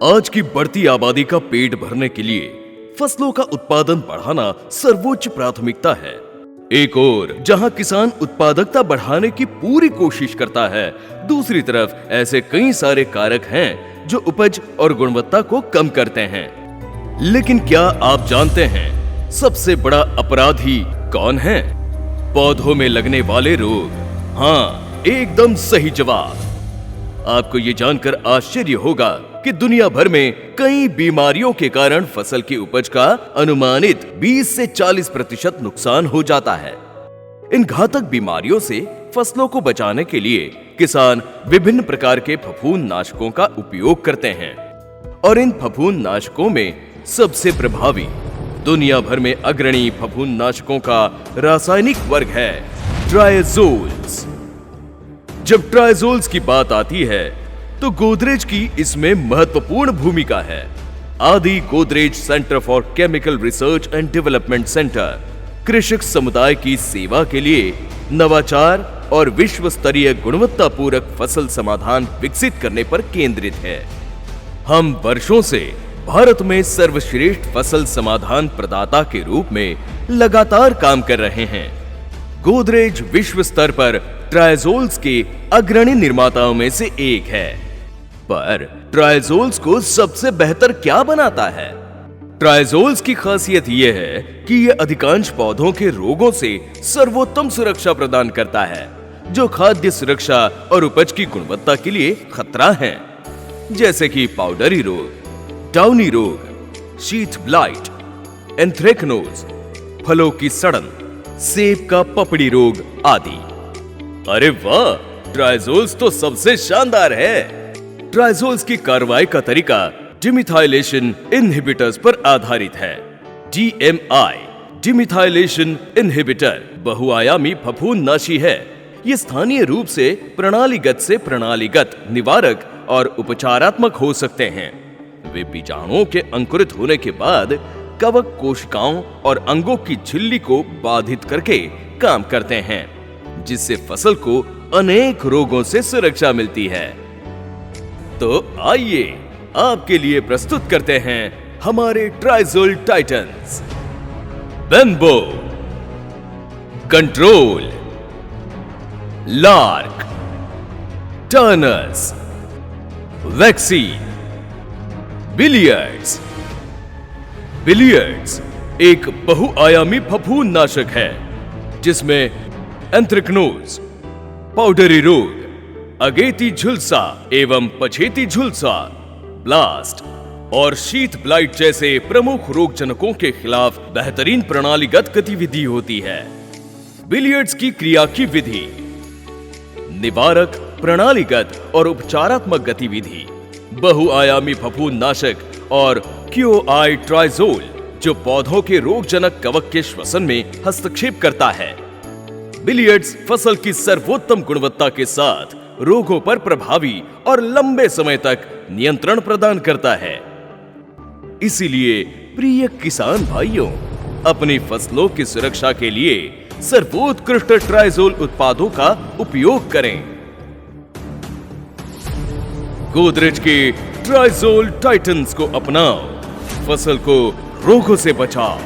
आज की बढ़ती आबादी का पेट भरने के लिए फसलों का उत्पादन बढ़ाना सर्वोच्च प्राथमिकता है। एक ओर जहां किसान उत्पादकता बढ़ाने की पूरी कोशिश करता है, दूसरी तरफ ऐसे कई सारे कारक हैं जो उपज और गुणवत्ता को कम करते हैं। लेकिन क्या आप जानते हैं सबसे बड़ा अपराधी कौन है? पौधों में लगने वाले रोग। हाँ, एकदम सही जवाब। आपको ये जानकर आश्चर्य होगा कि दुनिया भर में कई बीमारियों के कारण फसल की उपज का अनुमानित 20 से 40% नुकसान हो जाता है। इन घातक बीमारियों से फसलों को बचाने के लिए किसान विभिन्न प्रकार के फफूंद नाशकों का उपयोग करते हैं और इन फफूंद नाशकों में सबसे प्रभावी, दुनिया भर में अग्रणी फफूंद नाशकों का रासायनिक वर्ग है ट्राइजोल्स। जब ट्राइजोल्स की बात आती है तो गोदरेज की इसमें महत्वपूर्ण भूमिका है। आदि Godrej centre for chemical research and development centre कृषक समुदाय की सेवा के लिए नवाचार और विश्व स्तरीय गुणवत्तापूर्वक फसल समाधान विकसित करने पर केंद्रित है। हम वर्षों से भारत में सर्वश्रेष्ठ फसल समाधान प्रदाता के रूप में लगातार काम कर रहे हैं। गोदरेज विश्व स्तर पर ट्राइजोल्स के अग्रणी निर्माताओं में से एक है। पर ट्राइजोल्स को सबसे बेहतर क्या बनाता है? ट्राइजोल्स की खासियत यह है कि यह अधिकांश पौधों के रोगों से सर्वोत्तम सुरक्षा प्रदान करता है, जो खाद्य सुरक्षा और उपज की गुणवत्ता के लिए खतरा है, जैसे कि पाउडरी रोग, डाउनी रोग, शीथ ब्लाइट, एंथ्रेक्नोज, फलों की सड़न, सेब का पपड़ी रोग आदि। अरे वाह, ट्राइजोल्स तो सबसे शानदार है। ट्राइजोल्स की कार्रवाई का तरीका डिमिथाइलेशन इनहिबिटर्स पर आधारित है। DMI डिमिथाइलेशन इनहिबिटर बहुआयामी फफूंदनाशी है। ये स्थानीय रूप से प्रणालीगत निवारक और उपचारात्मक हो सकते हैं। वे बीजाणुओं के अंकुरित होने के बाद कवक कोशिकाओं और अंगों की झिल्ली को बाधित करके काम करते हैं, जिससे फसल को अनेक रोगों से सुरक्षा मिलती है। तो आइए आपके लिए प्रस्तुत करते हैं हमारे ट्राइजोल टाइटन्स। बेंबो, control, lark, turners, vaccine, billiards. Billiards एक बहुआयामी फफूंदनाशक है जिसमें एंथ्रेक्नोज, पाउडरी रोग, अगेती झुलसा एवं पछेती झुलसा, ब्लास्ट और शीथ ब्लाइट जैसे प्रमुख रोगजनकों के खिलाफ बेहतरीन प्रणालीगत गतिविधि होती है। बिलियर्ड्स की क्रिया की विधि: निवारक, प्रणालीगत और उपचारात्मक गतिविधि, बहुआयामी फफूंदनाशक और QI ट्राइजोल जो पौधों के रोगजनक कवक के श्वसन में हस्तक्षेप करता है। बिलियर्ड्स फसल की सर्वोत्तम गुणवत्ता के साथ रोगों पर प्रभावी और लंबे समय तक नियंत्रण प्रदान करता है। इसीलिए प्रिय किसान भाइयों, अपनी फसलों की सुरक्षा के लिए सर्वोत्कृष्ट ट्राइजोल उत्पादों का उपयोग करें। गोदरेज के ट्राइजोल टाइटन्स को अपनाओ, फसल को रोगों से बचाओ।